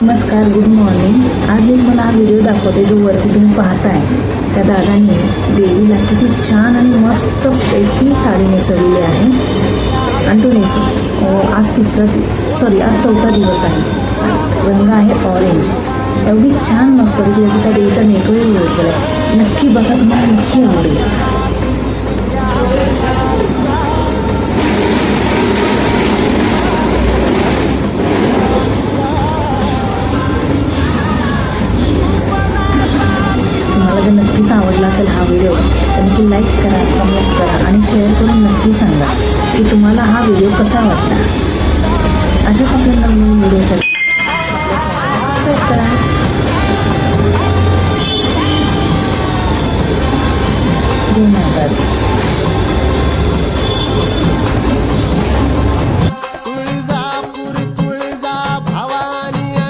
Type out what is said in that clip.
नमस्कार, good morning. आज मी तुम्हाला हा व्हिडिओ दाखवते जो वरती तुम्ही पाहताय त्या दादांनी देवीला किती छान आणि मस्त पैकी साडी नेसवलेली आहे आणि तो आज आज चौथा दिवस आहे। रंग आहे ऑरेंज। एवढी छान मस्त पैकी त्या देवीचा मेकअप केला। नक्की बघा, तुम्हाला नक्की आवडेल। जर नक्कीच आवडला असेल हा व्हिडिओ तर नक्की लाईक करा, कमेंट करा आणि शेअर करून नक्की सांगा की तुम्हाला हा व्हिडिओ कसा वाटला। अशाच आपल्या नवीन व्हिडिओसाठी